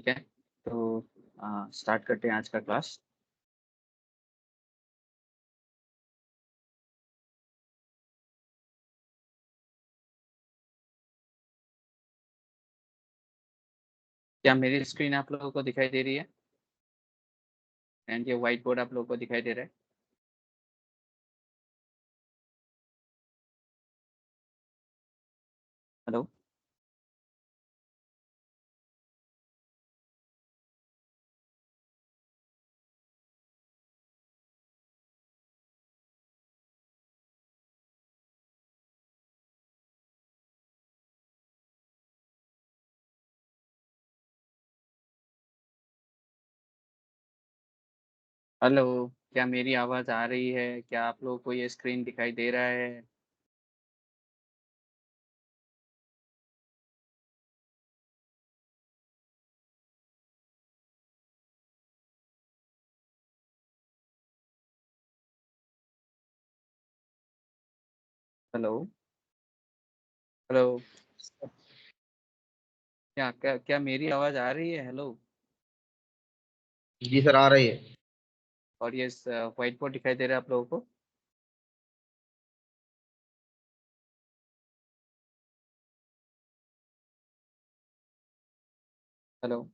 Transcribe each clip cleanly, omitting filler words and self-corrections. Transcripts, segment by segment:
ठीक है, तो स्टार्ट करते हैं आज का क्लास। क्या मेरी स्क्रीन आप लोगों को दिखाई दे रही है? एंड ये व्हाइट बोर्ड आप लोगों को दिखाई दे रहा है? हेलो? हेलो? क्या मेरी आवाज़ आ रही है? क्या आप लोगों को ये स्क्रीन दिखाई दे रहा है? हेलो? हेलो? क्या मेरी आवाज़ आ रही है? हेलो? जी सर, आ रही है। और ये व्हाइट बोर्ड दिखाई दे रहा है आप लोगों को? Hello?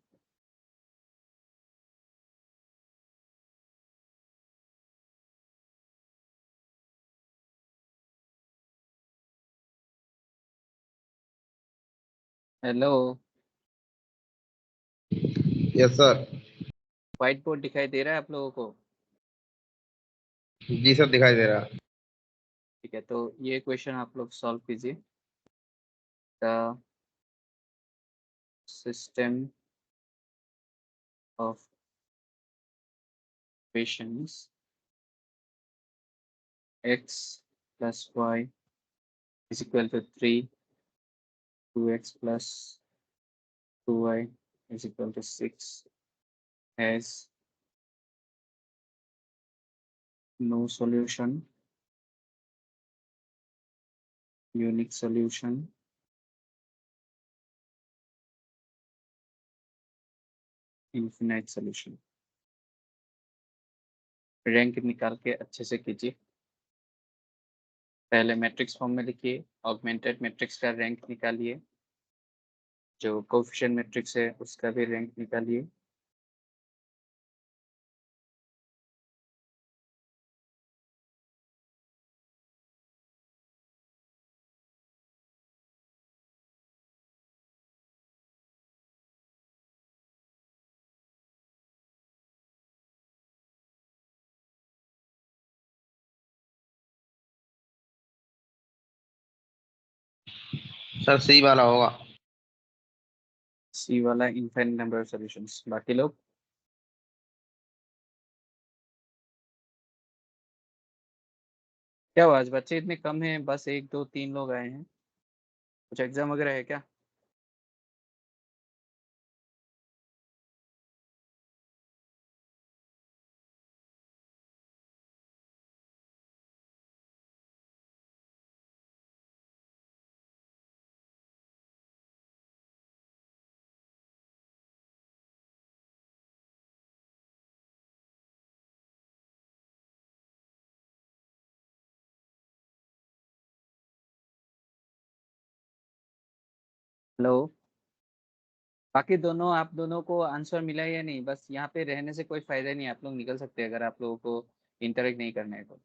Hello? Yes sir. White board दिखाई दे रहा है आप लोगों को? जी सर, दिखाई दे रहा है। ठीक है, तो ये क्वेश्चन आप लोग सॉल्व कीजिए। The system of equations x plus y is equal to 3, 2x plus 2y is equal to 6 has no solution, unique solution, infinite solution। Rank निकाल के अच्छे से कीजिए। पहले मैट्रिक्स फॉर्म में लिखिए, ऑगमेंटेड मैट्रिक्स का रैंक निकालिए, जो कोएफिशिएंट मैट्रिक्स है उसका भी रैंक निकालिए। सर सी वाला होगा। सी वाला इनफाइनाइट नंबर ऑफ सॉल्यूशंस। बाकी लोग? क्या हुआ, आज बच्चे इतने कम हैं? बस एक दो तीन लोग आए हैं। कुछ एग्जाम वगैरह है क्या? हेलो? बाकी दोनों, आप दोनों को आंसर मिला या नहीं? बस यहाँ पे रहने से कोई फायदा नहीं है, आप लोग निकल सकते हैं अगर आप लोगों को इंटरेक्ट नहीं करना है तो।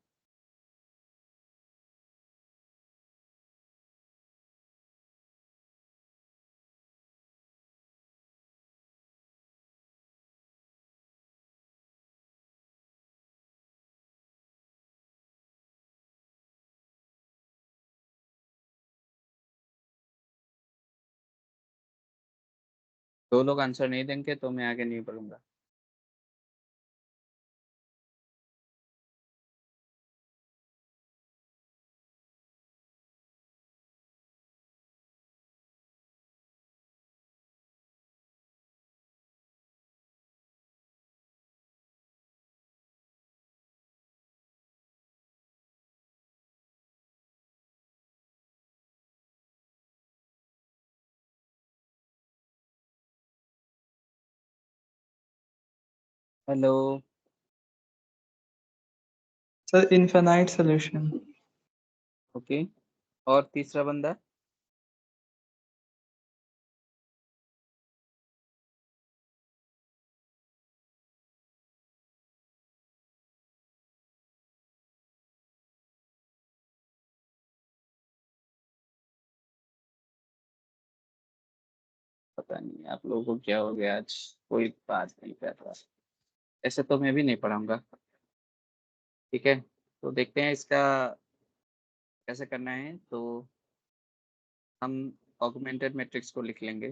दो लोग आंसर नहीं देंगे तो मैं आगे नहीं बढ़ूंगा। Hello. Sir infinite solution. Okay, और तीसरा बंदा? पता नहीं आप लोगों को क्या हो गया आज, कोई बात नहीं कर रहा। ऐसे तो मैं भी नहीं पढ़ाऊंगा। ठीक है, तो देखते हैं इसका कैसे करना है। तो हम ऑगमेंटेड मैट्रिक्स को लिख लेंगे।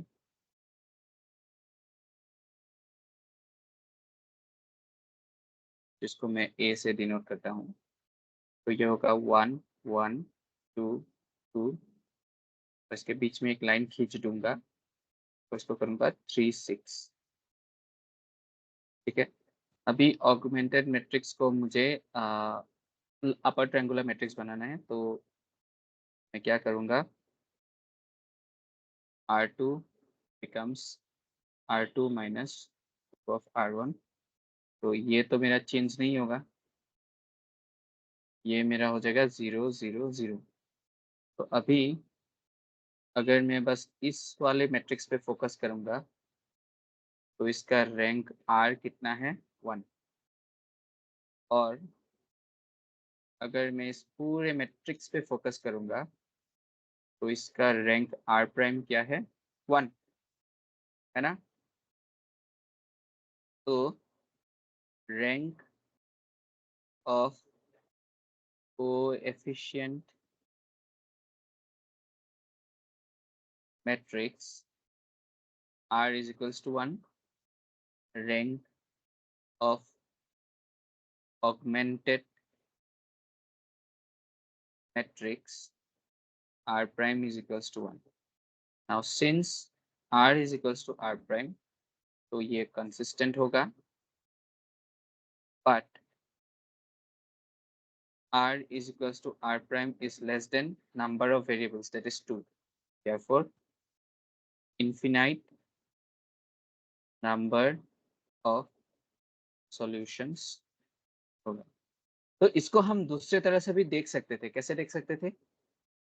जिसको मैं ए से डिनोट करता हूँ। तो ये होगा 1 1 2 2। इसके बीच में एक लाइन खींच दूंगा, तो इसको करूंगा 3 6। ठीक है, अभी ऑगमेंटेड मैट्रिक्स को मुझे अपर ट्रायंगुलर मैट्रिक्स बनाना है। तो मैं क्या करूंगा, R2 becomes R2 minus of R1। तो ये तो मेरा चेंज नहीं होगा, ये मेरा हो जाएगा 0 0 0। तो अभी अगर मैं बस इस वाले मैट्रिक्स पे फोकस करूंगा, तो इसका रैंक R कितना है, 1। और अगर मैं इस पूरे मैट्रिक्स पे फोकस करूंगा, तो इसका रैंक R प्राइम क्या है, 1, है ना। तो rank of coefficient matrix R is equals to 1, rank of augmented matrix R prime is equals to 1। Now since R is equals to R prime, तो ये consistent होगा, but R is equals to R prime is less than number of variables, that is 2। Therefore, infinite number of solutions होगा। तो इसको हम दूसरे तरह से भी देख सकते थे। कैसे देख सकते थे?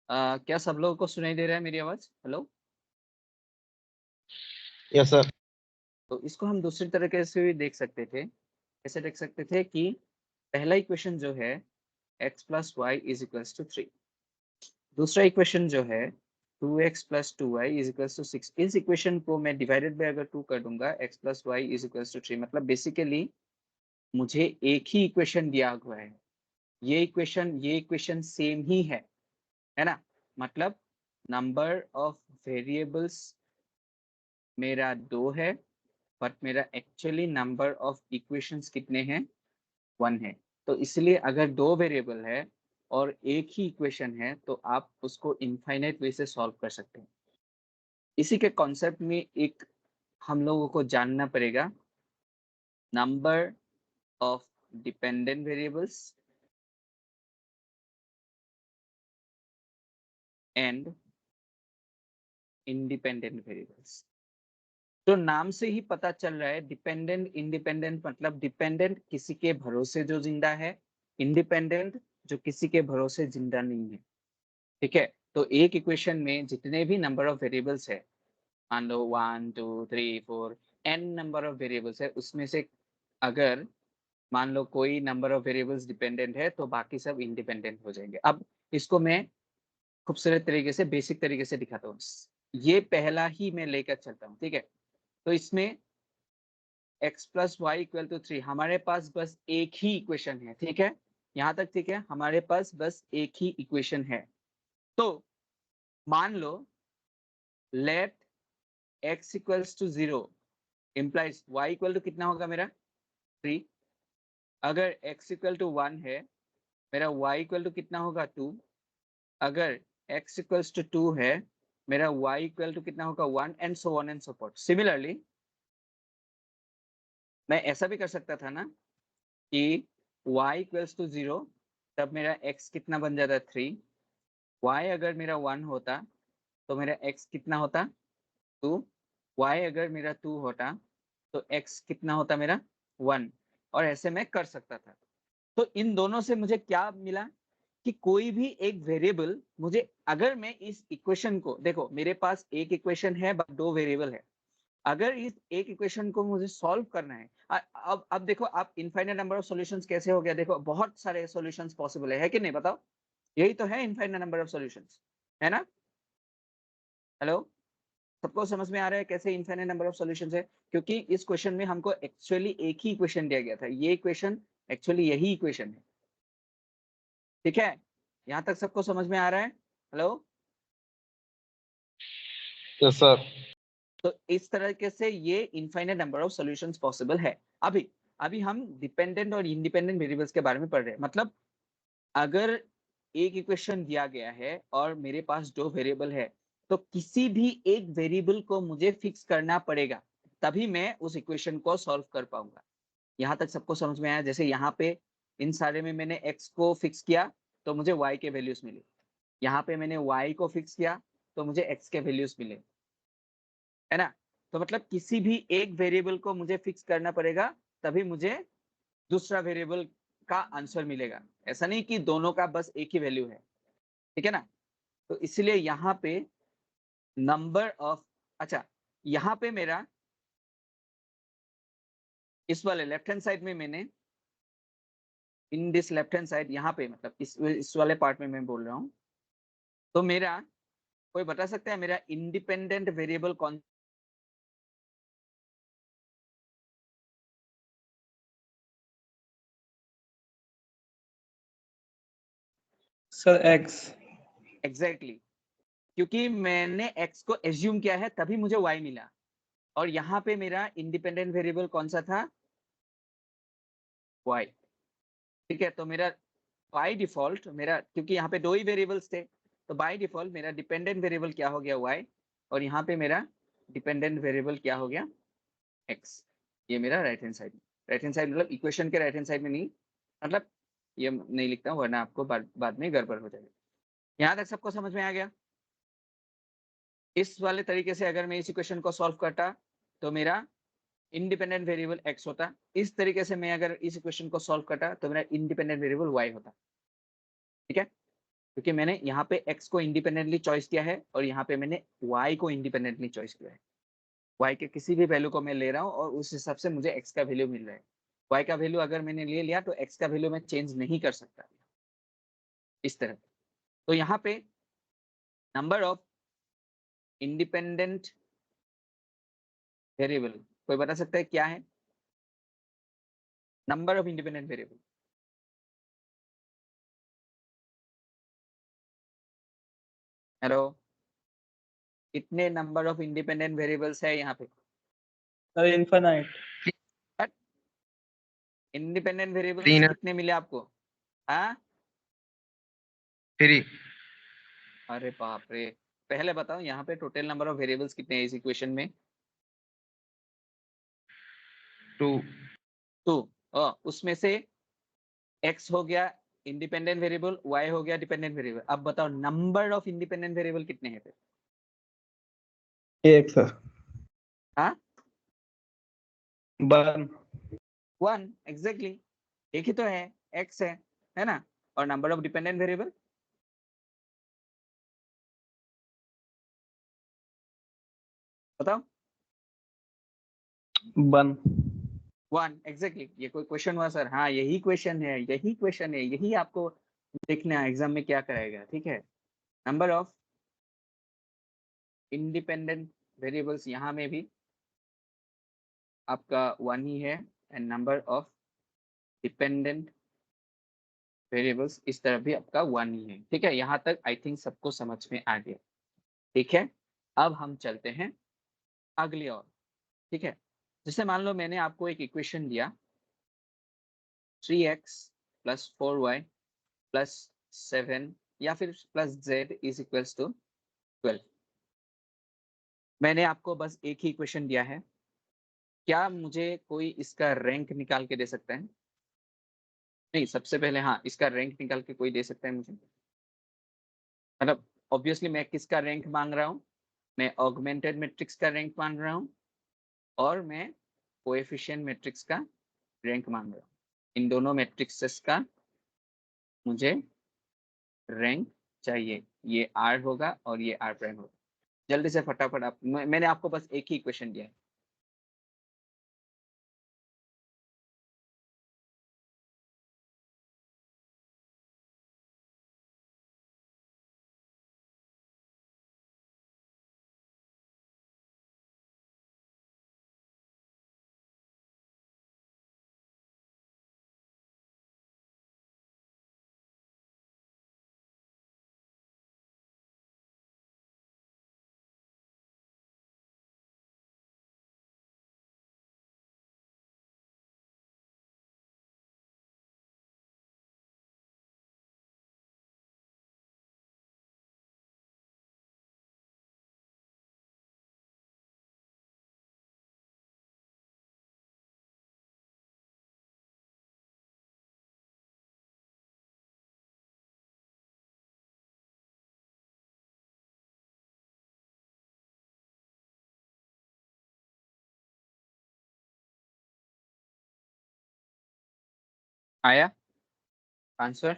क्या सब लोगों को सुनाई दे रहा है मेरी आवाज? हेलो। Yes sir. तो इसको हम दूसरी तरीके से भी देख सकते थे। कैसे देख सकते थे कि पहला इक्वेशन जो है x plus y is equals to 3। दूसरा इक्वेशन जो है 2x plus 2y is equals to 6। इस इक्वेशन को मैं डिवाइडेड बाय अगर 2 कर दूंगा, x plus y is equals to 3, मतलब बेसिकली मुझे एक ही इक्वेशन दिया हुआ है। ये इक्वेशन सेम ही है ना। मतलब नंबर ऑफ वेरिएबल्स मेरा 2 है, बट मेरा एक्चुअली नंबर ऑफ इक्वेशंस कितने हैं, 1 है। तो इसलिए अगर 2 वेरिएबल है और एक ही इक्वेशन है, तो आप उसको इनफाइनाइट वे से सॉल्व कर सकते हैं। इसी के कॉन्सेप्ट में एक हम लोगों को जानना पड़ेगा, number of dependent variables and independent variables. तो नाम से ही पता चल रहा है, डिपेंडेंट इंडिपेंडेंट मतलब डिपेंडेंट किसी के भरोसे जो जिंदा है, इंडिपेंडेंट जो किसी के भरोसे जिंदा नहीं है। ठीक है, तो एक इक्वेशन में जितने भी नंबर ऑफ वेरिएबल्स है, मान लो 1 2 3 4 n नंबर ऑफ वेरिएबल्स है, उसमें से अगर मान लो कोई नंबर ऑफ वेरिएबल्स डिपेंडेंट है, तो बाकी सब इंडिपेंडेंट हो जाएंगे। अब इसको मैं खूबसूरत तरीके से, बेसिक तरीके से दिखाता हूँ। ये पहला ही मैं लेकर चलता हूँ। ठीक है, तो इसमें x plus y equal to 3, हमारे पास बस एक ही इक्वेशन है। ठीक है, यहाँ तक ठीक है, हमारे पास बस एक ही इक्वेशन है। तो मान लो let x equals to 0 implies y equal to कितना होगा मेरा, 3। अगर x इक्वल टू 1 है, मेरा y इक्वल टू कितना होगा, 2। अगर x इक्वल्स टू 2 है, मेरा y इक्वल टू कितना होगा, 1, and so on and so fourth. Similarly मैं ऐसा भी कर सकता था ना कि y इक्वल्स टू 0, तब मेरा x कितना बन जाता, 3। y अगर मेरा 1 होता, तो मेरा x कितना होता, 2। y अगर मेरा 2 होता, तो x कितना होता मेरा, 1। और ऐसे मैं कर सकता था। तो इन दोनों से मुझे क्या मिला कि कोई भी एक वेरिएबल मुझे, अगर मैं इस इक्वेशन को, देखो मेरे पास एक इक्वेशन है बट 2 वेरिएबल है, अगर इस एक इक्वेशन को मुझे सॉल्व करना है, अब देखो आप इनफाइनाइट नंबर ऑफ सॉल्यूशंस कैसे हो गया, देखो बहुत सारे सॉल्यूशंस पॉसिबल है कि नहीं, बताओ? यही तो है इनफाइनाइट नंबर ऑफ सॉल्यूशंस, है ना? हेलो, सबको समझ में आ रहा है कैसे इनफाइनाइट नंबर ऑफ सॉल्यूशंस है? क्योंकि इस क्वेश्चन में हमको एक्चुअली एक ही इक्वेशन दिया गया था, ये इक्वेशन एक्चुअली यही इक्वेशन है, ठीक है? यहाँ तक सबको समझ में आ रहा है? Hello, yes sir. तो इस तरीके से ये infinite number of solutions possible है। अभी अभी हम डिपेंडेंट और इंडिपेंडेंट वेरिएबल्स के बारे में पढ़ रहे हैं। मतलब अगर एक इक्वेशन दिया गया है और मेरे पास 2 वेरिएबल है, तो किसी भी एक वेरिएबल को मुझे फिक्स करना पड़ेगा, तभी मैं उस इक्वेशन को सॉल्व कर पाऊंगा। यहाँ तक सबको समझ में आया? जैसे यहाँ पे इन सारे में मैंने x को फिक्स किया तो मुझे y के वैल्यूज मिले, यहाँ पे मैंने y को फिक्स किया तो मुझे x के वैल्यूज मिले, है ना? तो मतलब किसी भी एक वेरिएबल को मुझे फिक्स करना पड़ेगा, तभी मुझे दूसरा वेरिएबल का आंसर मिलेगा। ऐसा नहीं कि दोनों का बस एक ही वैल्यू है, ठीक है ना? तो इसलिए यहाँ पे नंबर ऑफ, अच्छा यहाँ पे मेरा इस वाले लेफ्ट हैंड साइड में मैंने, in this left hand side, यहाँ पे मतलब इस वाले पार्ट में मैं बोल रहा हूँ, तो मेरा कोई बता सकता है मेरा इंडिपेंडेंट वेरिएबल कौन? Sir, X. एग्जैक्टली, क्योंकि मैंने x को एज्यूम किया है तभी मुझे y मिला, और यहाँ पे मेरा इंडिपेंडेंट वेरिएबल कौन सा था? y, ठीक है? तो मेरा बाय डिफॉल्ट मेरा, क्योंकि यहाँ पे 2 ही वेरिएबल्स थे, तो बाय डिफॉल्ट मेरा डिपेंडेंट वेरिएबल क्या हो गया? y, और यहाँ पे मेरा डिपेंडेंट वेरिएबल क्या हो गया? x। ये मेरा राइट हैंड साइड मतलब इक्वेशन के राइट हैंड साइड में नहीं, मतलब ये नहीं लिखता हूँ वरना आपको बाद में गड़बड़ हो जाएगी। यहाँ तक सबको समझ में आ गया? इस वाले तरीके से अगर मैं इस इक्वेशन को सॉल्व करता तो मेरा इंडिपेंडेंट वेरिएबल x होता, इस तरीके से मैं अगर इस इक्वेशन को सॉल्व करता तो मेरा इंडिपेंडेंट वेरिएबल y होता, ठीक है? क्योंकि मैंने यहाँ पे x को इंडिपेंडेंटली चॉइस किया है और यहाँ पे मैंने y को इंडिपेंडेंटली चॉइस किया है। y के किसी भी वैल्यू को मैं ले रहा हूँ और उस हिसाब से मुझे x का वैल्यू मिल रहा है। y का वैल्यू अगर मैंने ले लिया तो x का वैल्यू मैं चेंज नहीं कर सकता, इस तरह। तो यहाँ पे नंबर ऑफ इंडिपेंडेंट वेरिएबल कोई बता सकता है क्या है? Number of independent variable, hello, कितने नंबर ऑफ इंडिपेंडेंट वेरिएबल्स है यहाँ पे? Sir, infinite. इंडिपेंडेंट वेरिएबल्स 3 है। कितने मिले आपको? हाँ, 3 अरे बाप रे, पहले बताओ यहाँ पे टोटल नंबर ऑफ वेरिएबल्स कितने हैं इस इक्वेशन में? 2 2। उसमें से x हो गया इंडिपेंडेंट वेरिएबल, y हो गया डिपेंडेंट वेरिएबल। अब बताओ नंबर ऑफ इंडिपेंडेंट वेरिएबल कितने हैं फिर? एक sir. हाँ, 1. 1 एग्जैक्टली, एक ही तो है, x है ना? और नंबर ऑफ डिपेंडेंट वेरिएबल बताओ? 1. 1 एग्जैक्टली। ये कोई क्वेश्चन हुआ सर? हाँ, यही क्वेश्चन है, यही क्वेश्चन है, यही आपको देखना है एग्जाम में क्या कराएगा, ठीक है? नंबर ऑफ इंडिपेंडेंट वेरिएबल्स यहाँ में भी आपका 1 ही है, and number of dependent variables इस तरफ भी आपका 1 ही है, ठीक है? यहाँ तक आई थिंक सबको समझ में आ गया, ठीक है? अब हम चलते हैं अगली और, ठीक है? जैसे मान लो मैंने आपको एक इक्वेशन दिया 3x + 4y + 7 या फिर +z इज इक्वल्स टू 12। मैंने आपको बस एक ही इक्वेशन दिया है, क्या मुझे कोई इसका रैंक निकाल के दे सकता है? नहीं, सबसे पहले हाँ, इसका रैंक निकाल के कोई दे सकता है मुझे? मतलब ऑब्वियसली मैं किसका रैंक मांग रहा हूँ? मैं ऑगमेंटेड मैट्रिक्स का रैंक मांग रहा हूँ और मैं कोएफिशिएंट मैट्रिक्स का रैंक मांग रहा हूँ। इन दोनों मैट्रिक्सेस का मुझे रैंक चाहिए। ये R होगा और ये R प्राइम होगा। जल्दी से फटाफट आप, मैंने आपको बस एक ही इक्वेशन दिया है। आया आंसर?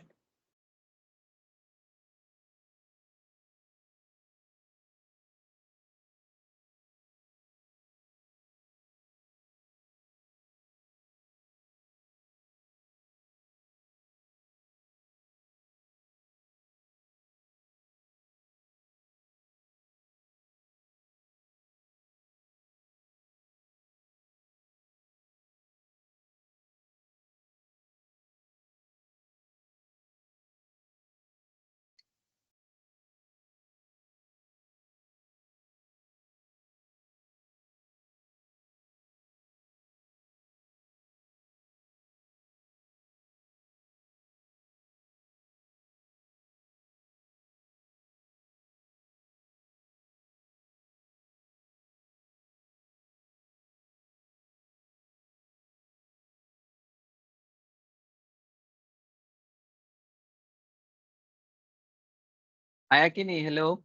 आया कि नहीं? हेलो,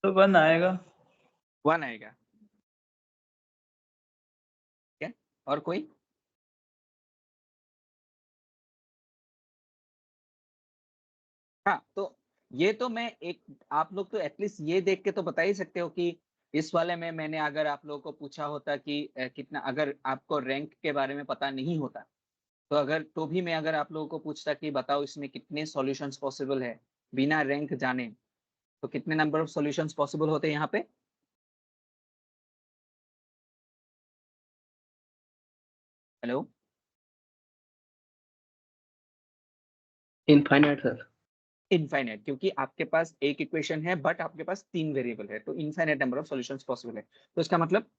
तो 1 आएगा। 1 आएगा। क्या और कोई? हाँ, तो ये तो मैं एक, आप लोग तो एटलीस्ट ये देख के तो बता ही सकते हो कि इस वाले में मैंने अगर आप लोगों को पूछा होता कि कितना, अगर आपको रैंक के बारे में पता नहीं होता तो अगर, तो भी मैं अगर आप लोगों को पूछता कि बताओ इसमें कितने सॉल्यूशंस पॉसिबल है बिना रैंक जाने, तो कितने नंबर ऑफ सॉल्यूशंस पॉसिबल होते हैं यहाँ पे? Hello, infinite sir. इनफाइनाइट, क्योंकि आपके पास एक इक्वेशन है बट आपके पास 3 वेरिएबल है, तो infinite number of solutions possible है। तो इसका मतलब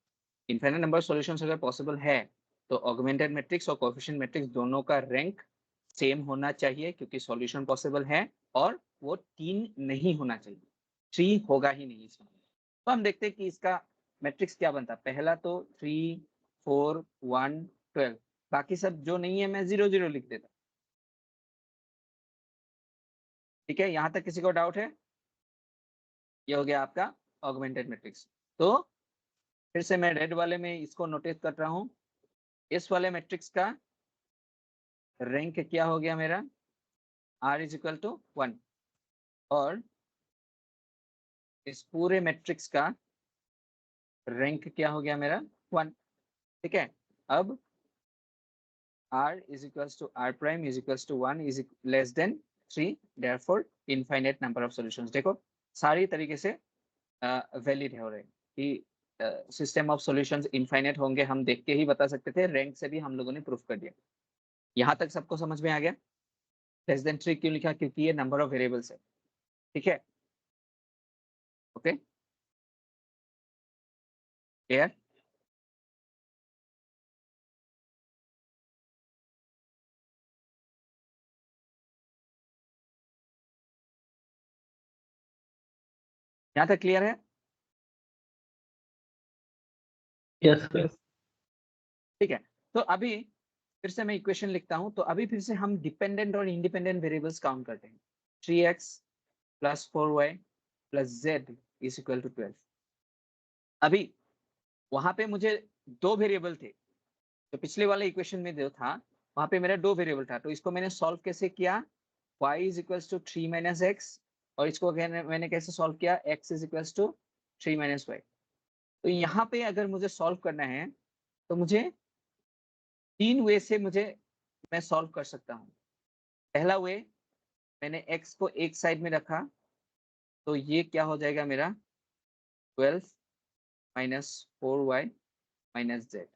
इनफाइनाइट नंबर ऑफ सॉल्यूशंस अगर पॉसिबल है तो ऑगमेंटेड मैट्रिक्स और कोएफिशिएंट मैट्रिक्स दोनों का रैंक सेम होना चाहिए, क्योंकि सॉल्यूशन पॉसिबल है और वो 3 नहीं होना चाहिए, 3 होगा ही नहीं इसमें। तो हम देखते हैं कि इसका मैट्रिक्स क्या बनता है। पहला तो 3 4 1 12, बाकी सब जो नहीं है मैं 0 0 लिख देता। ठीक है, यहां तक किसी को डाउट है? ये हो गया आपका ऑगमेंटेड मैट्रिक्स। तो फिर से मैं रेड वाले में इसको नोटिस कर रहा हूं, इस वाले मैट्रिक्स का रैंक क्या हो गया मेरा? R इज इक्वल टू 1, और इस पूरे मैट्रिक्स का रैंक क्या हो गया मेरा? 1। ठीक है, अब R is equal to R prime is equal to 1 is less than 3, therefore infinite number of solutions. देखो सारी तरीके से वैलिड हो रहे हैं कि सिस्टम ऑफ सॉल्यूशंस इनफाइनाइट होंगे, हम देख के ही बता सकते थे, रैंक से भी हम लोगों ने प्रूफ कर दिया। यहाँ तक सबको समझ में आ गया? लेस देन 3 क्यों लिखा? क्योंकि ये नंबर ऑफ वेरिएबल्स है। ठीक है, ओके, क्लियर? यहाँ तक क्लियर है? Yes sir. ठीक है, तो अभी फिर से मैं इक्वेशन लिखता हूं। तो अभी फिर से हम डिपेंडेंट और इंडिपेंडेंट वेरिएबल्स काउंट करते हैं। 3x plus 4y plus z is equal to 12। अभी वहां पे मुझे 2 वेरिएबल थे, तो पिछले वाले इक्वेशन में जो था वहां पे मेरा 2 वेरिएबल था, तो इसको मैंने सॉल्व कैसे किया, y is equals to 3 minus x, और इसको मैंने कैसे सॉल्व किया, x is equals to 3 minus y. तो यहाँ पे अगर मुझे सॉल्व करना है तो मुझे 3 वे से मैं सॉल्व कर सकता हूँ। पहला वे, मैंने x को एक साइड में रखा, तो ये क्या हो जाएगा मेरा 12 माइनस 4y माइनस जेड,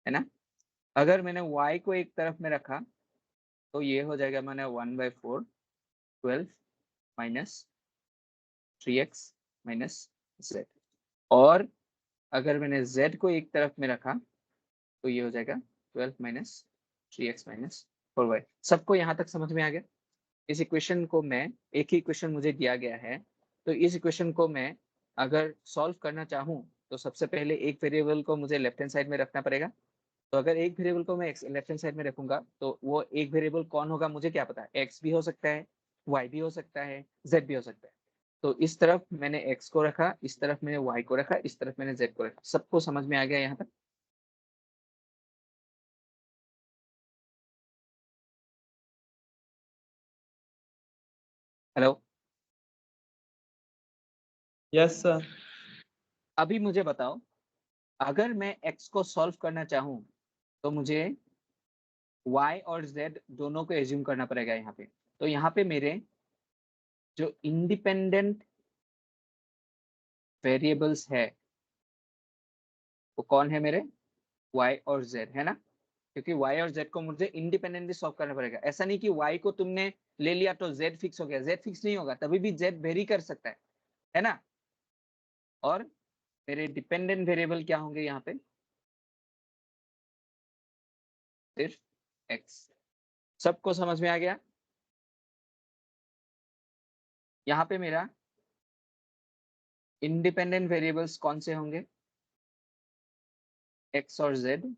है ना। अगर मैंने y को एक तरफ में रखा तो ये हो जाएगा मैंने 1/4 12 माइनस 3x माइनस जेड, और अगर मैंने z को एक तरफ में रखा तो ये हो जाएगा 12 माइनस 3x माइनस 4y। सबको यहाँ तक समझ में आ गया। इस इक्वेशन को मैं, एक ही इक्वेशन मुझे दिया गया है, तो इस इक्वेशन को मैं अगर सॉल्व करना चाहूँ तो सबसे पहले एक वेरिएबल को मुझे लेफ्ट हैंड साइड में रखना पड़ेगा। तो अगर एक वेरिएबल को मैं लेफ्ट हैंड साइड में रखूंगा तो वो एक वेरिएबल कौन होगा मुझे क्या पता है, एक्स भी हो सकता है, वाई भी हो सकता है, जेड भी हो सकता है। तो इस तरफ मैंने एक्स को रखा, इस तरफ मैंने वाई को रखा, इस तरफ मैंने जेड को रखा। सबको समझ में आ गया यहाँ तक? Hello, yes sir. अभी मुझे बताओ, अगर मैं एक्स को सॉल्व करना चाहूँ तो मुझे y और z दोनों को एज्यूम करना पड़ेगा यहाँ पे। तो यहाँ पे मेरे जो इंडिपेंडेंट वेरिएबल्स है वो कौन है मेरे, y और z, है ना। क्योंकि y और z को मुझे इंडिपेंडेंटली सॉल्व करना पड़ेगा। ऐसा नहीं कि y को तुमने ले लिया तो z फिक्स हो गया, z फिक्स नहीं होगा, तभी भी z वेरी कर सकता है ना। और मेरे डिपेंडेंट वेरिएबल क्या होंगे यहाँ पे, सिर्फ x। सबको समझ में आ गया? यहाँ पे मेरा इंडिपेंडेंट वेरिएबल्स कौन से होंगे, x और z,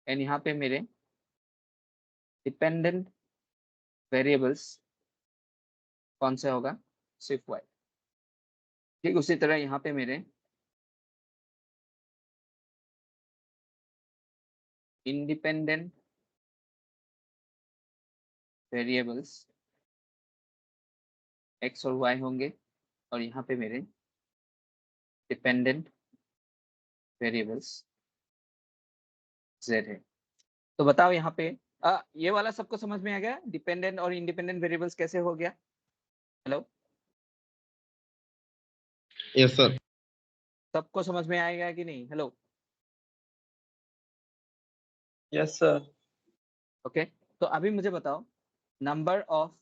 एंड यहाँ पे मेरे डिपेंडेंट वेरिएबल्स कौन सा होगा, सिर्फ y। ठीक उसी तरह यहाँ पे मेरे इंडिपेंडेंट वेरिएबल्स x और y होंगे, और यहाँ पे मेरे डिपेंडेंट वेरिएबल्स z है। तो बताओ यहाँ पे ये वाला सबको समझ में आ गया, डिपेंडेंट और इंडिपेंडेंट वेरिएबल्स कैसे हो गया? हेलो, yes sir, सबको समझ में आएगा कि नहीं? Hello, yes sir. ओके। तो अभी मुझे बताओ, नंबर ऑफ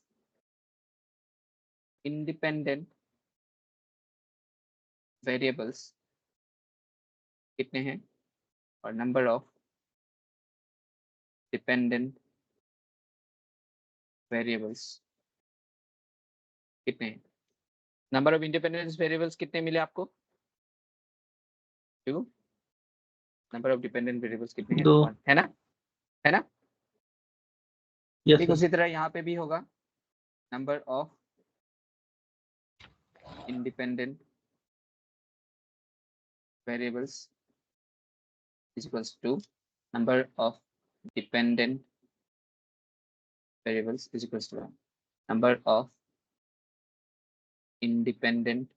इंडिपेंडेंट वेरिएबल्स कितने हैं और नंबर ऑफ डिपेंडेंट वेरिएबल्स कितने हैं? नंबर ऑफ इंडिपेंडेंट वेरिएबल्स कितने मिले आपको? 2। नंबर ऑफ डिपेंडेंट वेरिएबल्स कितने हैं? 2। 1, है ना, है ना। यस ठीक सर। उसी तरह यहाँ पे भी होगा, number of independent variables is equals to number of dependent variables is equals to 1. Number of independent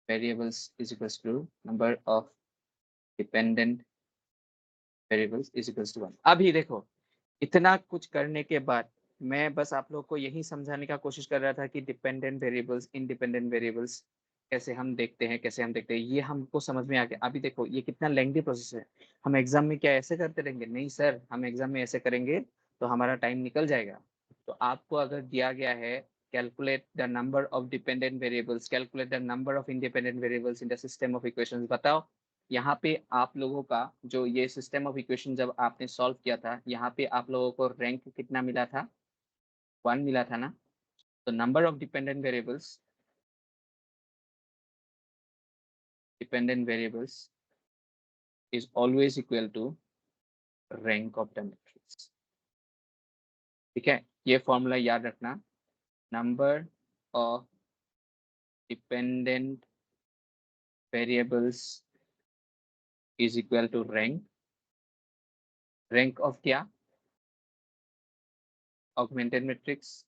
variables is equals to number of dependent variables is equals to 1. अभी देखो, इतना कुछ करने के बाद मैं बस आप लोग को यही समझाने का कोशिश कर रहा था कि डिपेंडेंट वेरिएबल्स, इंडिपेंडेंट वेरिएबल्स कैसे हम देखते हैं, कैसे हम देखते हैं, ये हमको समझ में आ गया। अभी देखो ये कितना लेंथी प्रोसेस है। हम एग्जाम में क्या ऐसे करते रहेंगे? नहीं सर, हम एग्जाम में ऐसे करेंगे तो हमारा टाइम निकल जाएगा। तो आपको अगर दिया गया है calculate the number of dependent variables, calculate the number of independent variables in the system of equations, बताओ यहाँ पे आप लोगों का जो ये सिस्टम ऑफ इक्वेशन जब आपने सॉल्व किया था, यहाँ पे आप लोगों को रैंक कितना मिला था? 1 मिला था ना। तो number of dependent variables is always equal to rank of the matrix। ठीक है, ये फॉर्मूला याद रखना, number of dependent variables is equal to rank rank of क्या? ऑगमेंटेड मैट्रिक्स,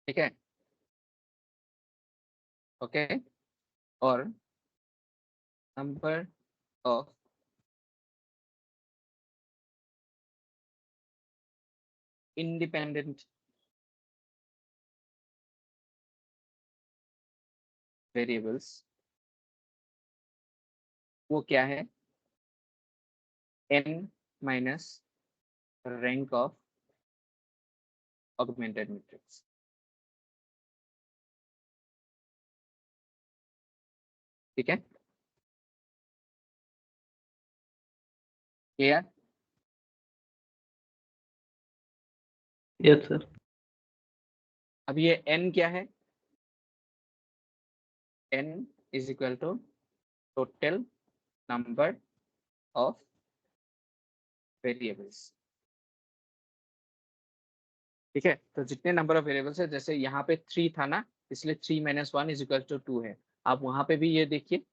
ठीक है, ओके। और नंबर ऑफ इंडिपेंडेंट वेरिएबल्स, वो क्या है? n minus rank of augmented matrix, ठीक है, क्लियर? Yes, sir. अब ये n क्या है? n is equal to total number of variables, ठीक है। तो जितने नंबर ऑफ वेरिएबल्स है, जैसे यहाँ पे 3 था ना, इसलिए 3 माइनस 1 इज इक्वल टू 2 है। आप वहां पे भी ये देखिए,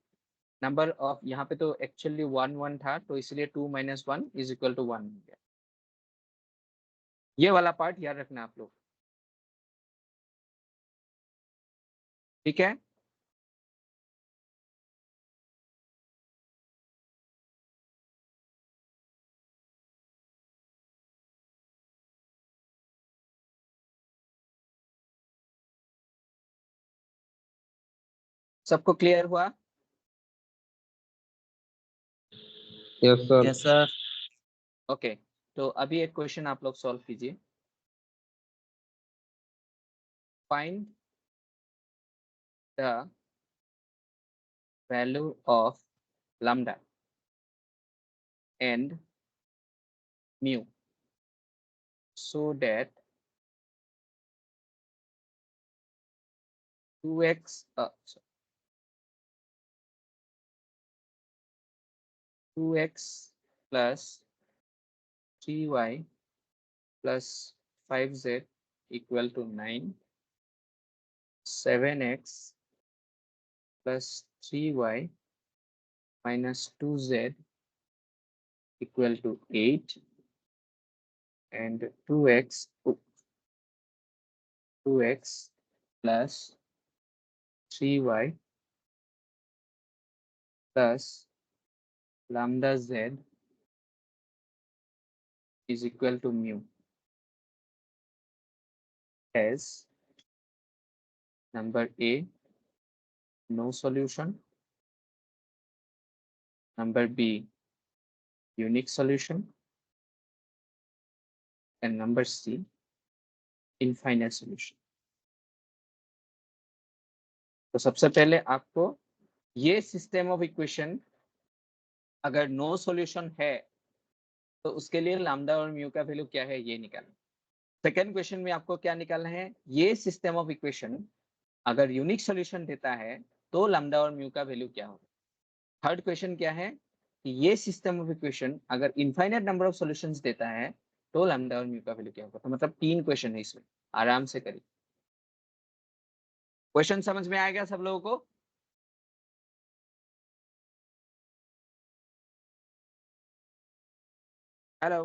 नंबर ऑफ यहाँ पे तो एक्चुअली 1 1 था, तो इसलिए 2 माइनस 1 इज इक्वल टू 1 हो गया। ये वाला पार्ट याद रखना आप लोग, ठीक है। सबको क्लियर हुआ? yes sir, Yes, sir. Okay, तो अभी एक क्वेश्चन आप लोग सॉल्व कीजिए। Find the value of lambda and mu so that 2x 2x plus 3y plus 5z equal to 9, 7x plus 3y minus 2z equal to 8, and 2x plus 3y plus lambda z is equal to mu. As number A, no solution. Number B, unique solution. And number C, infinite solution. तो सबसे पहले आपको ये system of equation अगर no solution है तो उसके लिए लैम्डा और म्यू का वैल्यू क्या है ये निकालना। सेकेंड क्वेश्चन में आपको क्या निकालना है? ये सिस्टम ऑफ इक्वेशन अगर यूनिक सॉल्यूशन देता है तो लैम्डा और म्यू का वैल्यू क्या होगा। थर्ड क्वेश्चन क्या है कि ये सिस्टम ऑफ इक्वेशन अगर इनफाइनाइट नंबर ऑफ सॉल्यूशंस देता है तो लैम्डा और म्यू का वैल्यू क्या होगा। तो मतलब 3 क्वेश्चन है इसमें, आराम से करिए। क्वेश्चन समझ में आएगा सब लोगों को? हेलो,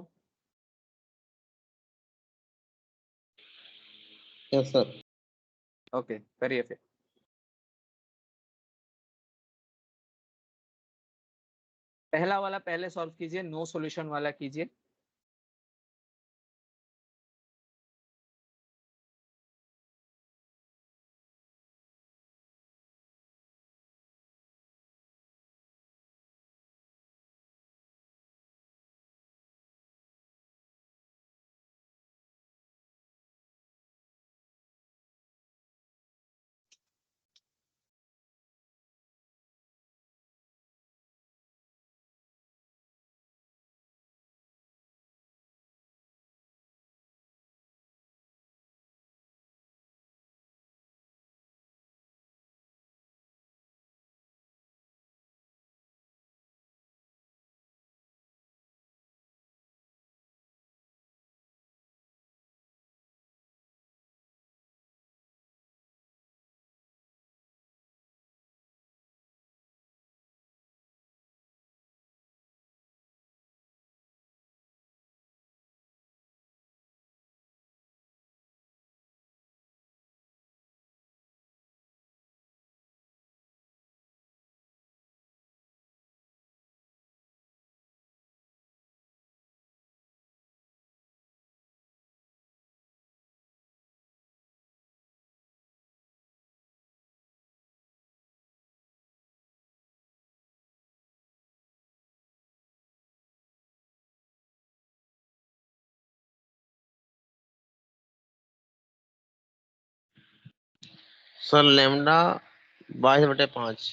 yes sir, ओके, करिए फिर। पहला वाला पहले सॉल्व कीजिए, नो सॉल्यूशन वाला कीजिए। Sir lambda 22/5।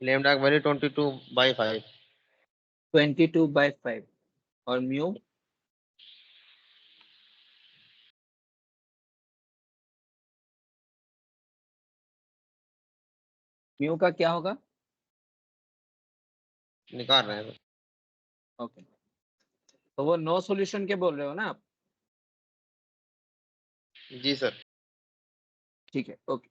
लेमडा की वैल्यू 22/5। 22/5 और म्यू म्यू का क्या होगा? निकाल रहे हैं। ओके, तो वो नो सॉल्यूशन के बोल रहे हो ना आप? जी सर। ठीक है, ओके।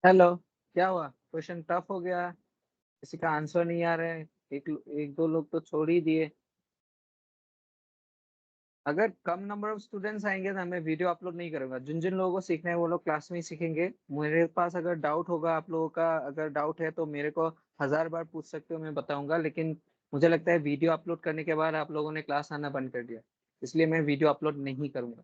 हेलो, क्या हुआ? क्वेश्चन टफ हो गया? किसी का आंसर नहीं आ रहा है? एक दो लोग तो छोड़ ही दिए। अगर कम नंबर ऑफ स्टूडेंट्स आएंगे तो मैं वीडियो अपलोड नहीं करूंगा। जिन जिन लोगों को सीखना है वो लोग क्लास में ही सीखेंगे। मेरे पास अगर डाउट होगा, आप लोगों का अगर डाउट है तो मेरे को 1000 बार पूछ सकते हो, मैं बताऊंगा। लेकिन मुझे लगता है वीडियो अपलोड करने के बाद आप लोगों ने क्लास आना बंद कर दिया, इसलिए मैं वीडियो अपलोड नहीं करूंगा।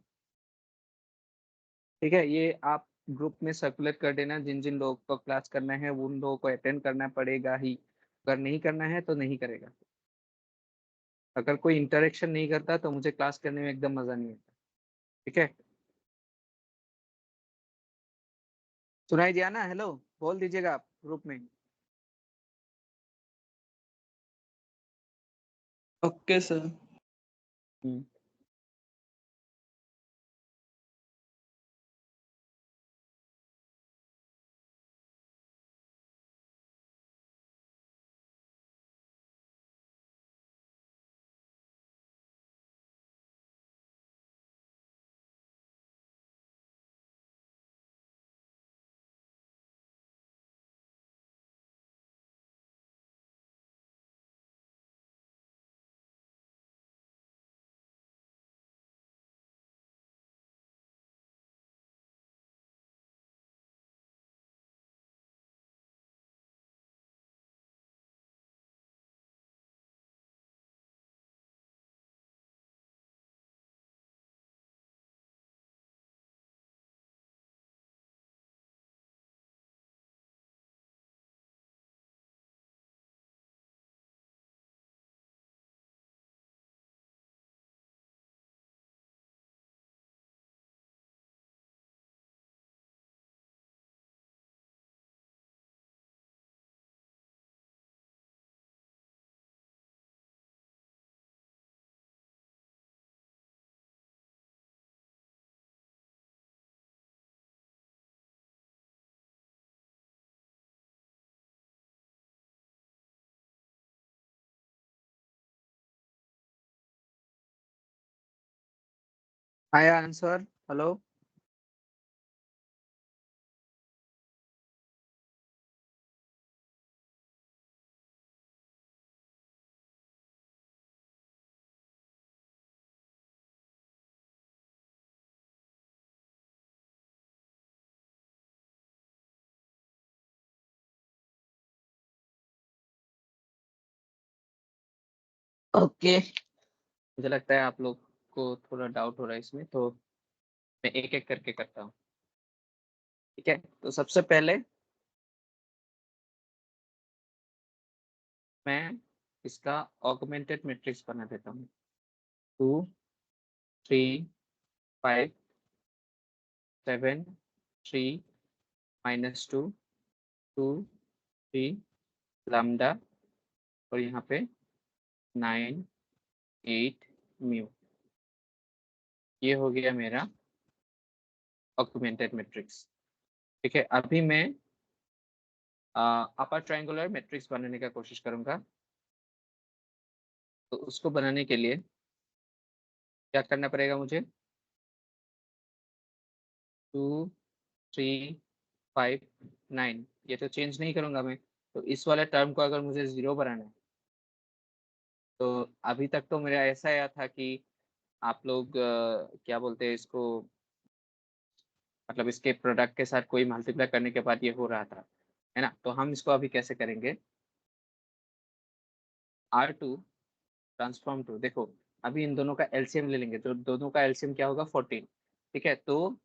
ठीक है, ये आप ग्रुप में सर्कुलेट कर देना। जिन जिन लोगों को क्लास करना है उन लोगों को अटेंड करना पड़ेगा ही। अगर नहीं करना है तो नहीं करेगा। अगर कोई इंटरेक्शन नहीं करता तो मुझे क्लास करने में एकदम मजा नहीं आता। ठीक है, सुनाई दिया ना? हेलो, बोल दीजिएगा आप ग्रुप में। Okay sir. हम्म। आया आंसर? हेलो। ओके, मुझे लगता है आप लोग को थोड़ा डाउट हो रहा है इसमें, तो मैं एक एक करके करता हूँ। ठीक है, तो सबसे पहले मैं इसका ऑगमेंटेड मैट्रिक्स बना देता हूँ। 2 3 5 7 3 -2 2 3 लैम्डा और यहाँ पे 9 8 म्यू। ये हो गया मेरा ऑगमेंटेड मैट्रिक्स। ठीक है, अभी मैं अपर ट्रायंगुलर मैट्रिक्स बनाने का कोशिश करूंगा। तो उसको बनाने के लिए क्या करना पड़ेगा मुझे? 2 3 5 9, ये तो चेंज नहीं करूंगा मैं। तो इस वाले टर्म को अगर मुझे 0 बनाना है, तो अभी तक तो मेरा ऐसा आया था कि आप लोग क्या बोलते हैं इसको, मतलब इसके प्रोडक्ट के साथ कोई मल्टीप्लाई करने के बाद ये हो रहा था, है ना? तो हम इसको अभी कैसे करेंगे? R2 ट्रांसफॉर्म टू, देखो अभी इन दोनों का एलसीएम ले लेंगे, तो दोनों का एलसीएम क्या होगा? 14। ठीक है, तो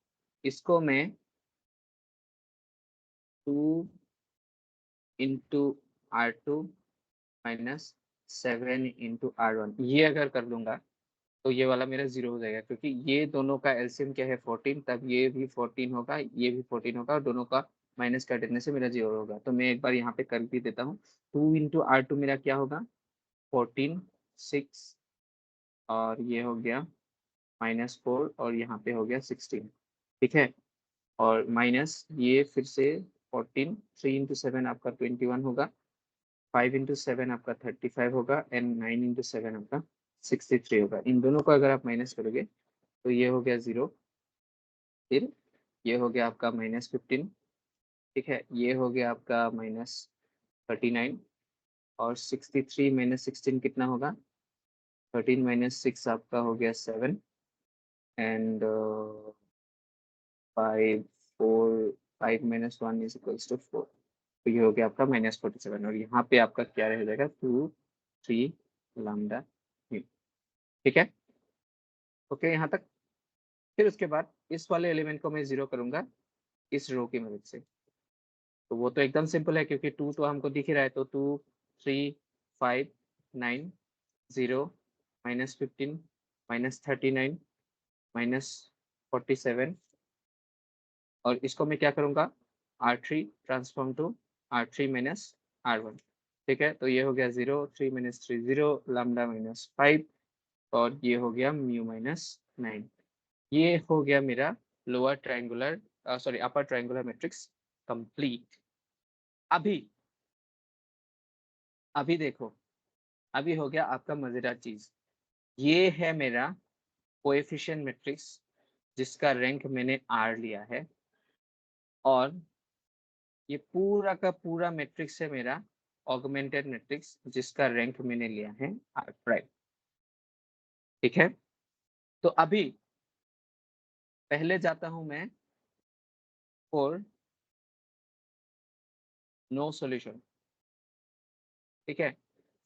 इसको मैं 2 into R2 minus 7 into R1 ये अगर कर लूंगा तो ये वाला मेरा 0 हो जाएगा, क्योंकि ये दोनों का एलसीएम क्या है? 14, तब ये भी 14 होगा, ये भी 14 होगा, और दोनों का माइनस कर देने से मेरा 0 होगा। तो मैं एक बार यहाँ पे कर भी देता हूँ। 2 इंटू R2 मेरा क्या होगा? 14 6, और ये हो गया -4, और यहाँ पे हो गया 16। ठीक है, और माइनस ये फिर से 14, 3 इंटू 7 आपका 21 होगा, 5 इंटू 7 आपका 35 होगा, एंड 9 इंटू 7 आपका 63 होगा। इन दोनों को अगर आप माइनस करोगे तो ये हो गया 0, फिर ये हो गया आपका -15। ठीक है, ये हो गया आपका -39, और 63 माइनस 16 कितना होगा? 13 माइनस 6 आपका हो गया 7, and 5 4 5 minus 1 is equals to 4। तो ये हो गया आपका -47, और यहाँ पे आपका क्या रह जाएगा? 2 3 लैम्डा म्यू। ठीक है, ओके यहाँ तक। फिर उसके बाद इस वाले एलिमेंट को मैं 0 करूंगा इस रो की मदद से। तो वो तो एकदम सिंपल है, क्योंकि 2 तो हमको दिख ही रहा है। तो 2 3 5 9 0 -15 -39 -47, और इसको मैं क्या करूंगा? R3 transform to R3 minus R1। ठीक है, तो ये हो गया 0 3 माइनस 3 0 लैम्डा -5, और ये हो गया म्यू -9। ये हो गया मेरा lower triangular sorry upper triangular matrix complete. अभी अभी देखो, अभी हो गया आपका मजेदार चीज। ये है मेरा कोएफिशिएंट मैट्रिक्स जिसका रैंक मैंने R लिया है, और ये पूरा का पूरा मैट्रिक्स है मेरा ऑगमेंटेड मैट्रिक्स जिसका रैंक मैंने लिया है R'। ठीक है, तो अभी पहले जाता हूं मैं फॉर नो सॉल्यूशन। ठीक है,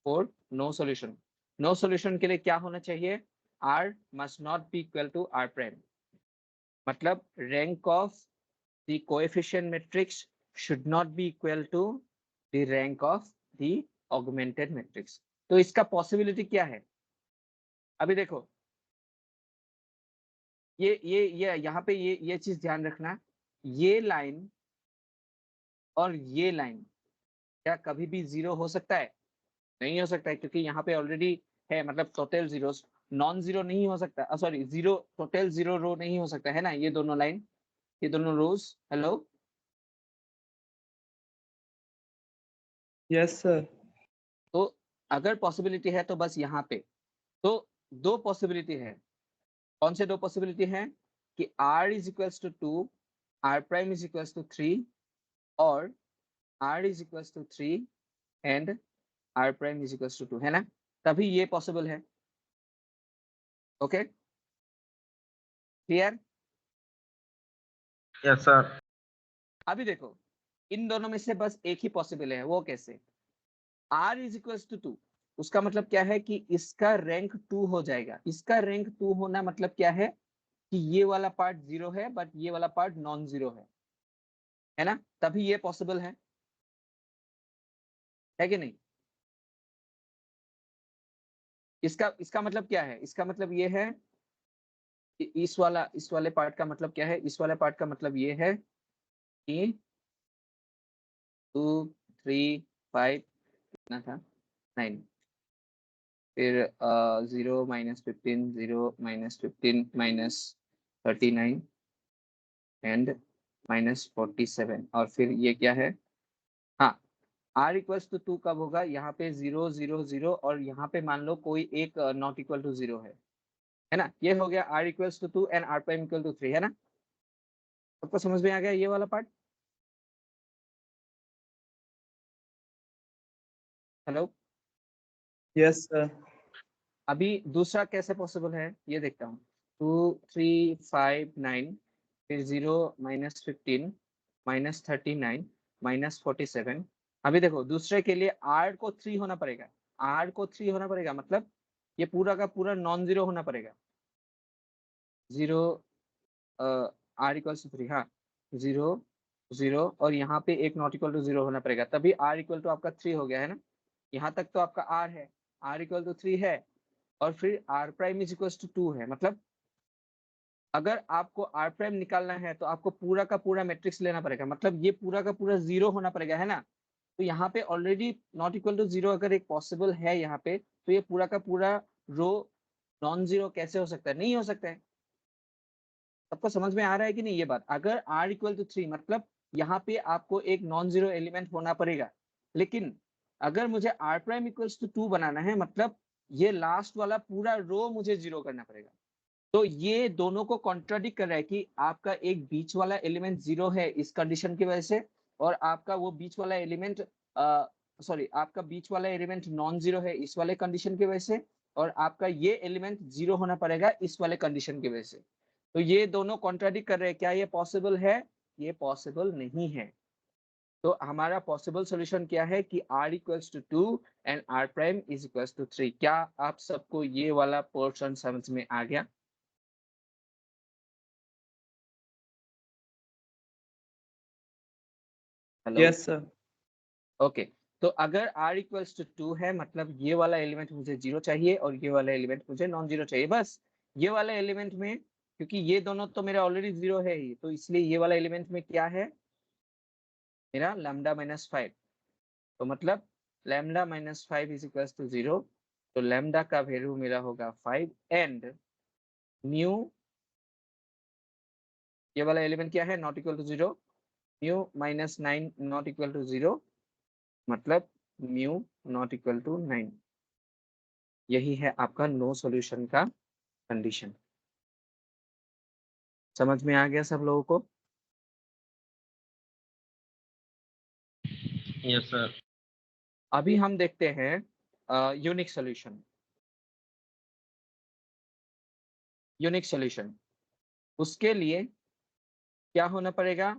for no solution. No solution के लिए क्या होना चाहिए? R must not be equal to R', मतलब rank of the coefficient matrix should not be equal to the rank of the augmented matrix. तो इसका पॉसिबिलिटी क्या है? अभी देखो, ये यहाँ पे ये चीज ध्यान रखना, ये लाइन और ये लाइन क्या कभी भी 0 हो सकता है? नहीं हो सकता है, क्योंकि यहाँ पे ऑलरेडी है, मतलब टोटल जीरोस। नॉन जीरो नहीं हो सकता, सॉरी जीरो, टोटल 0 रो नहीं हो सकता है ना, ये दोनों लाइन, ये दोनों रोज। Hello, Yes, sir. तो अगर पॉसिबिलिटी है तो बस यहाँ पे तो दो पॉसिबिलिटी है। कौन से दो पॉसिबिलिटी है? कि R is equals to 2, R prime is equals to 3, और R is equals to 3 and R prime is equals to 2, है ना? तभी ये पॉसिबल है। Okay, clear? Yes sir. अभी देखो, इन दोनों में से बस एक ही पॉसिबल है। वो कैसे? R इज इक्वल्स टू 2, उसका मतलब क्या है कि इसका रैंक 2 हो जाएगा। इसका रैंक 2 होना मतलब क्या है कि ये वाला पार्ट 0 है बट ये वाला पार्ट नॉन जीरो है ना, तभी ये पॉसिबल है कि नहीं? इसका मतलब क्या है? इसका मतलब ये है कि इस वाले पार्ट का मतलब क्या है? इस वाले पार्ट का मतलब ये है कि 2 3 5 कितना था 9, फिर 0 -15 0 -15 -39 एंड -47 और फिर ये क्या है? हाँ, r इक्वल्स टू 2 कब होगा? यहाँ पे 0 0 0 और यहाँ पे मान लो कोई एक नॉट इक्वल टू 0 है ना? ये हो गया r equals to 2 and r prime equal to 3 है ना? सबको समझ में आ गया ये वाला पार्ट? Hello, Yes, sir. अभी दूसरा कैसे पॉसिबल है ये देखता हूँ। 2 3 5 9 फिर 0 -15 -39 -47। अभी देखो दूसरे के लिए r को 3 होना पड़ेगा। r को 3 होना पड़ेगा मतलब ये पूरा का पूरा नॉन जीरो होना पड़ेगा। 0 r इक्वल्स टू 3, हाँ 0 0 और यहाँ पे एक नॉट इक्वल टू 0 होना पड़ेगा, तभी r इक्वल टू आपका 3 हो गया है ना। यहाँ तक तो आपका r है, r इक्वल टू 3 है और फिर r prime is equal to 2 है। मतलब अगर आपको r प्राइम निकालना है तो आपको पूरा का पूरा मैट्रिक्स लेना पड़ेगा, मतलब ये पूरा का पूरा 0 होना पड़ेगा है ना। तो यहाँ पे ऑलरेडी नॉट इक्वल टू 0 अगर एक पॉसिबल है यहाँ पे, तो ये पूरा का पूरा रो नॉन जीरो कैसे हो सकता है? नहीं हो सकता है। सबको समझ में आ रहा है कि नहीं ये बात? अगर r इक्वल टू 3 मतलब यहाँ पे आपको एक नॉन जीरो एलिमेंट होना पड़ेगा, लेकिन अगर मुझे r प्राइम इक्वल्स टू 2 बनाना है मतलब ये लास्ट वाला पूरा रो मुझे जीरो करना पड़ेगा। तो ये दोनों को कॉन्ट्राडिक्ट कर रहा है कि आपका एक बीच वाला एलिमेंट 0 है इस कंडीशन की वजह से, और आपका वो बीच वाला एलिमेंट आपका बीच वाला एलिमेंट नॉन जीरो है इस वाले कंडीशन की वजह से, और आपका ये एलिमेंट 0 होना पड़ेगा इस वाले कंडीशन की वजह से। तो ये दोनों कॉन्ट्राडिक्ट कर रहे हैं। क्या ये पॉसिबल है? ये पॉसिबल नहीं है। तो हमारा पॉसिबल सॉल्यूशन क्या है कि r equals to 2 and r prime is equals to 3। क्या आप सबको ये वाला पोर्शन समझ में आ गया? Hello, Yes, sir. ओके। तो अगर r इक्वल्स टू 2 है मतलब ये वाला एलिमेंट मुझे 0 चाहिए और ये वाला एलिमेंट मुझे नॉन जीरो चाहिए। बस ये वाला एलिमेंट में, क्योंकि ये दोनों तो मेरा ऑलरेडी 0 है ही, तो इसलिए ये वाला एलिमेंट में क्या है मेरा लैम्डा -5। तो मतलब लैम्डा -5 इज इक्वल्स टू 0। तो लैम्डा का वैल्यू मेरा होगा 5 एंड म्यू, ये वाला एलिमेंट क्या है? Not equal to 0। Mu -9 not equal to 0 मतलब म्यू नॉट इक्वल टू 9। यही है आपका नो सॉल्यूशन का कंडीशन। समझ में आ गया सब लोगों को? Yes, sir. अभी हम देखते हैं यूनिक सॉल्यूशन। यूनिक सॉल्यूशन उसके लिए क्या होना पड़ेगा?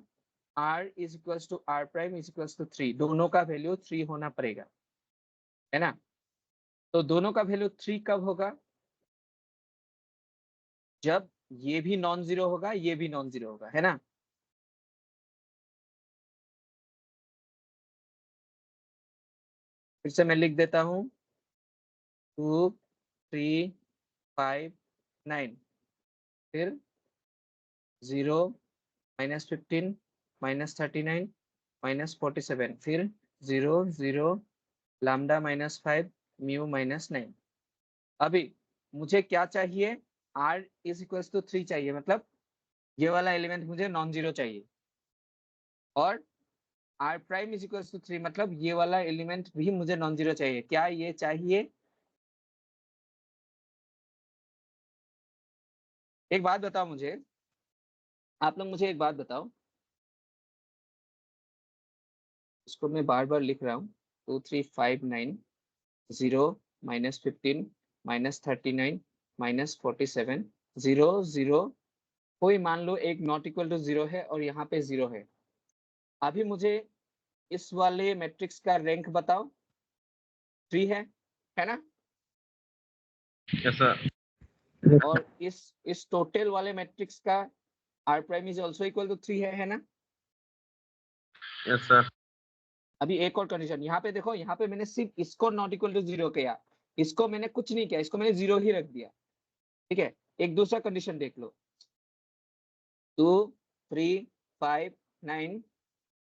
r is equals to r prime is equals to 3, दोनों का वैल्यू 3 होना पड़ेगा है ना। तो दोनों का वैल्यू 3 कब होगा? जब ये भी नॉन जीरो होगा ये भी नॉन जीरो होगा है ना। फिर से मैं लिख देता हूँ 2 3 5 9 फिर 0 -15 -39 -47 फिर 0 0 लैम्डा -5 म्यू -9। अभी मुझे क्या चाहिए? r इज इक्वल्स टू 3 चाहिए, मतलब ये वाला एलिमेंट मुझे नॉन जीरो चाहिए, और r prime is equals to 3 मतलब ये वाला एलिमेंट भी मुझे नॉन जीरो चाहिए। क्या ये चाहिए? एक बात बताओ मुझे, आप लोग मुझे एक बात बताओ, इसको मैं बार बार लिख रहा हूँ। 2 3 5 9 0 -15 -39 -47 0 0, कोई मान लो एक नॉट इक्वल टू 0 है और यहाँ पे 0 है। अभी मुझे इस वाले मैट्रिक्स का रैंक बताओ। 3 है है ना? यस सर, और इस टोटल वाले मैट्रिक्स का r prime is also equal to 3 है ना? यस सर, अभी एक और कंडीशन यहाँ पे देखो, यहाँ पे मैंने सिर्फ इसको नॉट इक्वल टू 0 किया, इसको मैंने कुछ नहीं किया, इसको मैंने 0 ही रख दिया, ठीक है। एक दूसरा कंडीशन देख लो, 2 3 5 9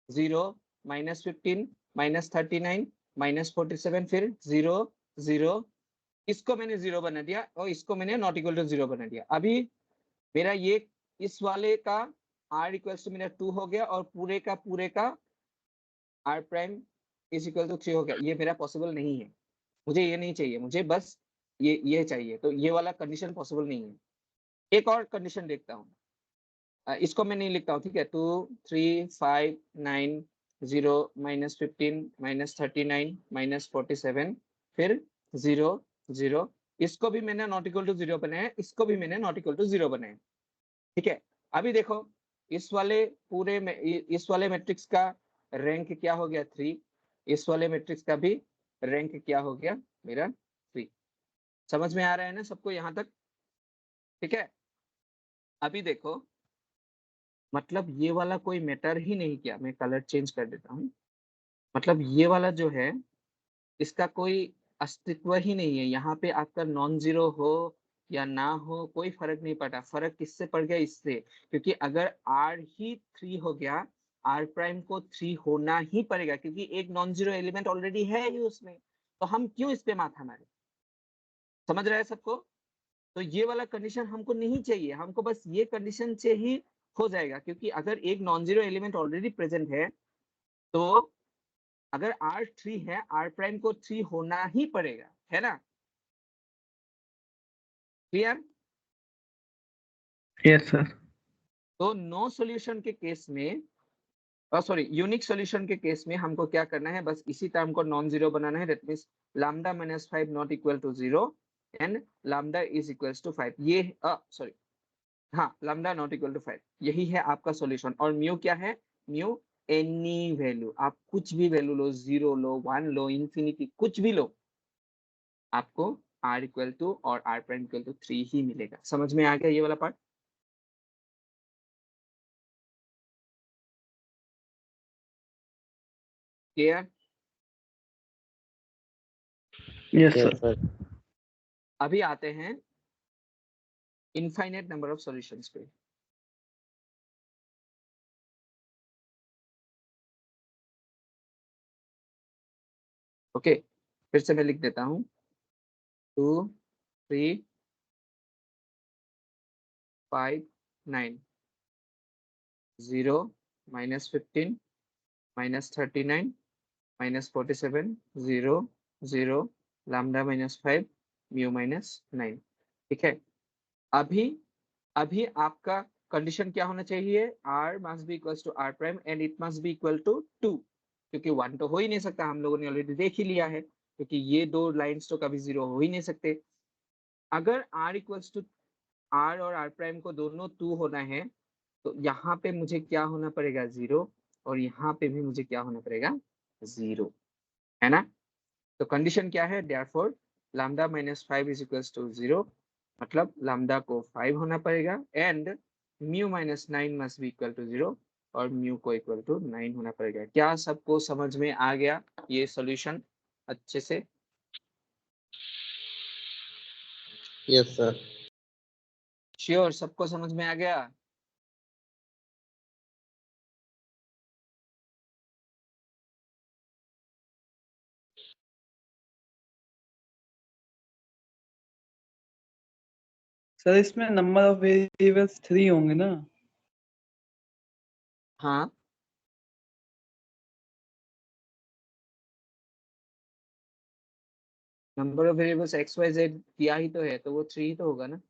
0 -15 -39 -47 फिर 0 0, इसको मैंने 0 बना दिया और इसको मैंने नॉट इक्वल टू 0 बना दिया। अभी मेरा ये इस वाले का r इक्वल्स टू मेरा 2 हो गया और पूरे का r prime is equal to 3 हो गया। ये मेरा पॉसिबल नहीं है, मुझे ये नहीं चाहिए, मुझे बस ये चाहिए। तो ये वाला कंडीशन पॉसिबल नहीं है। एक और कंडीशन देखता हूँ, इसको मैं नहीं लिखता हूँ, ठीक है। 2 3 5 9 0 -15 -39 -47 फिर 0 0, इसको भी मैंने नॉट इक्वल टू 0 बनाया, इसको भी मैंने नॉट इक्वल टू 0 बनाया, ठीक है। अभी देखो इस वाले पूरे में इस वाले मैट्रिक्स का रैंक क्या हो गया 3, इस वाले मैट्रिक्स का भी रैंक क्या हो गया मेरा 3। समझ में आ रहा है ना सबको यहाँ तक? ठीक है। अभी देखो मतलब ये वाला कोई मैटर ही नहीं किया, मैं कलर चेंज कर देता हूँ। मतलब ये वाला जो है इसका कोई अस्तित्व ही नहीं है। यहाँ पे आपका नॉन जीरो हो या ना हो कोई फर्क नहीं पड़ा। फर्क किससे पड़ गया? इससे, क्योंकि अगर r ही 3 हो गया, r प्राइम को 3 होना ही पड़ेगा, क्योंकि एक नॉन जीरो एलिमेंट ऑलरेडी है ही उसमें, तो हम क्यों इस पे माथा मारे? समझ रहे हैं सबको? तो ये वाला कंडीशन हमको नहीं चाहिए, हमको बस ये कंडीशन से ही हो जाएगा, क्योंकि अगर एक non zero element already present है तो अगर r 3 है, r प्राइम को 3 होना ही पड़ेगा, है ना? क्लियर? Yes, sir. तो नो सॉल्यूशन के केस में, सॉरी यूनिक सॉल्यूशन के केस में हमको क्या करना है? बस इसी टर्म को नॉन जीरो बनाना है। That means lambda minus 5 not equal to 0 and lambda is equals to 5। ये सॉरी हाँ, लैम्डा नॉट इक्वल टू 5, यही है आपका सॉल्यूशन। और म्यू क्या है? म्यू एनी वैल्यू, आप कुछ भी वैल्यू लो, 0 लो, 1 लो, इंफिनिटी, कुछ भी लो, आपको r इक्वल टू और r प्राइम इक्वल टू 3 ही मिलेगा। समझ में आ गया ये वाला part? Clear? Yes, sir. Yes sir, अभी आते हैं इनफाइनाइट नंबर ऑफ सॉल्यूशंस पे। ओके, फिर से मैं लिख देता हूँ 2 3 5 9 0 -15 -39 -47 0 0 लैम्डा -5 म्यू -9। ठीक है। अभी अभी आपका कंडीशन क्या होना चाहिए? r must be equals to r prime and it must be equal to 2, क्योंकि 1 तो हो ही नहीं सकता, हम लोगों ने ऑलरेडी देख ही लिया है, क्योंकि ये दो लाइंस तो कभी 0 हो ही नहीं सकते। अगर r इक्वल्स टू r और r प्राइम को दोनों 2 होना है तो यहाँ पे मुझे क्या होना पड़ेगा? 0, और यहाँ पे भी मुझे क्या होना पड़ेगा? 0, है ना? तो कंडीशन क्या है? Therefore lambda -5 is equals to 0, मतलब लैम्डा को 5 होना पड़ेगा and mu -9 must be equal to 0 और म्यू को इक्वल टू 9 होना पड़ेगा। क्या सबको समझ में आ गया ये सॉल्यूशन अच्छे से? यस सर, श्योर सबको समझ में आ गया? सर इसमें नंबर ऑफ वेरिएबल्स 3 होंगे ना? हाँ, number of variables x y z किया ही तो है, तो वो 3 ही तो होगा ना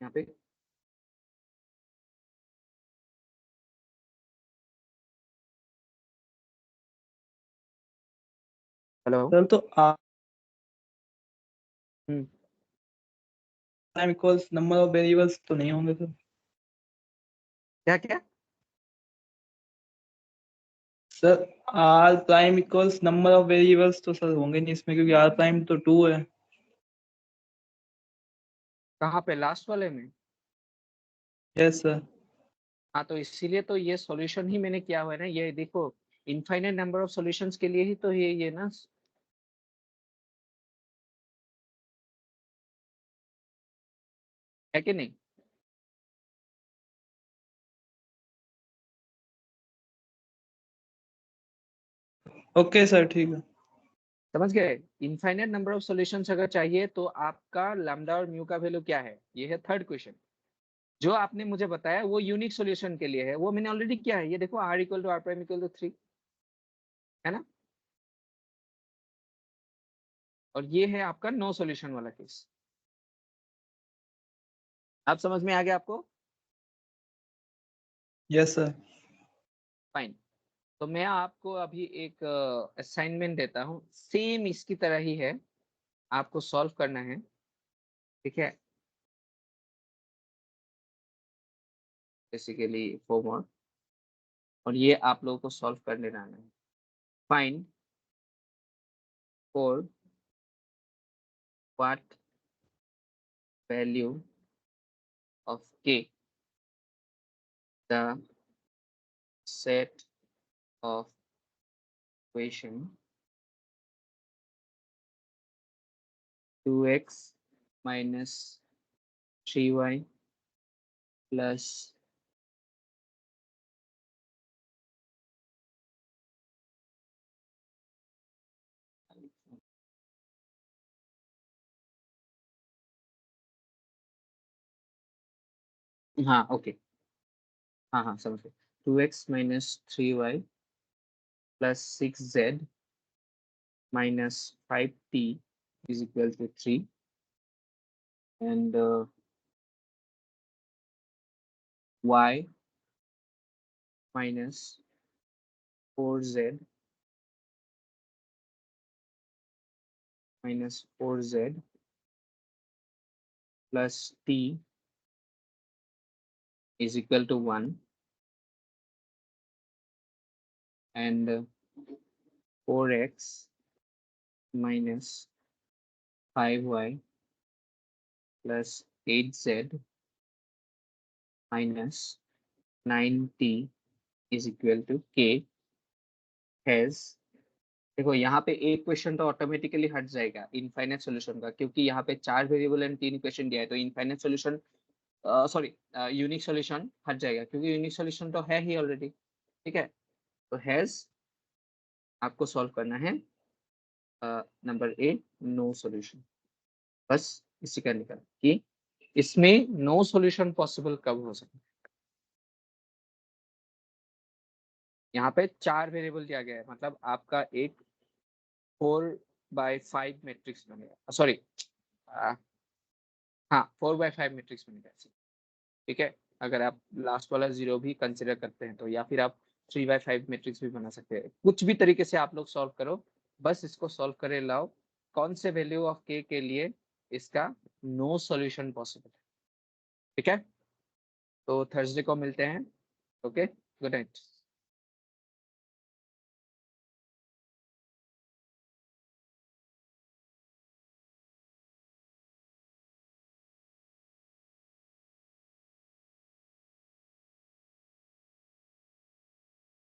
यहाँ पे। हेलो। सर तो r hmm, prime equals number of variables तो नहीं होंगे सर? क्या क्या? Sir R prime equals number of variables तो सर होंगे नहीं इसमें, क्योंकि आर प्राइम तो 2 है। कहाँ पे, लास्ट वाले में? Yes sir. हाँ, तो इसीलिए तो ये सॉल्यूशन ही मैंने किया हुआ है ना, ये देखो इनफाइनाइट नंबर ऑफ सॉल्यूशंस के लिए ही तो ये ना, है कि नहीं? ओके सर, ठीक है। समझ गए? इनफाइनाइट नंबर ऑफ सॉल्यूशंस अगर चाहिए तो आपका लैम्डा और म्यू का वैल्यू क्या है, ये है थर्ड क्वेश्चन। जो आपने मुझे बताया वो यूनिक सॉल्यूशन के लिए है, वो मैंने ऑलरेडी किया है। ये देखो r equal to r prime equal to 3, है ना? और ये है आपका नो सॉल्यूशन वाला केस। आप समझ में आ गया आपको? Yes sir. फाइन। तो मैं आपको अभी एक असाइनमेंट देता हूँ, सेम इसकी तरह ही है, आपको सॉल्व करना है, ठीक है? बेसिकली 4 more, और ये आप लोगों को सॉल्व करने रहना है। Find for what value of k the set of equation 2x minus 3y plus हाँ ओके, हाँ हाँ समझ गए। 2x minus 3y plus 6z minus 5t is equal to 3, and y minus 4z minus 4z plus t is equal to 1, and 4x minus 5y plus 8z minus 9t is equal to k has, देखो यहाँ पे एक question तो automatically हट जाएगा infinite solution का, क्योंकि यहाँ पे 4 वेरिएबल एंड 3 क्वेश्चन दिया है, तो infinite solution sorry unique solution हट जाएगा, क्योंकि यूनिक सॉल्यूशन तो है ही ऑलरेडी, ठीक है? तो हैज आपको सॉल्व करना है नंबर ए, नो सॉल्यूशन। बस इसी का निकल कि इसमें नो सॉल्यूशन पॉसिबल कब हो सकता है। यहाँ पे 4 वेरिएबल दिया गया है, मतलब आपका एक 4/5 मैट्रिक्स बनेगा, सॉरी हाँ 4/5 मैट्रिक्स बनेगा, ठीक है? अगर आप लास्ट वाला 0 भी कंसिडर करते हैं तो, या फिर आप 3/5 मैट्रिक्स भी बना सकते हैं, कुछ भी तरीके से आप लोग सॉल्व करो, बस इसको सॉल्व करे लाओ कौन से वैल्यू ऑफ k के लिए इसका नो सॉल्यूशन पॉसिबल है, ठीक है? तो थर्सडे को मिलते हैं, ओके, गुड नाइट।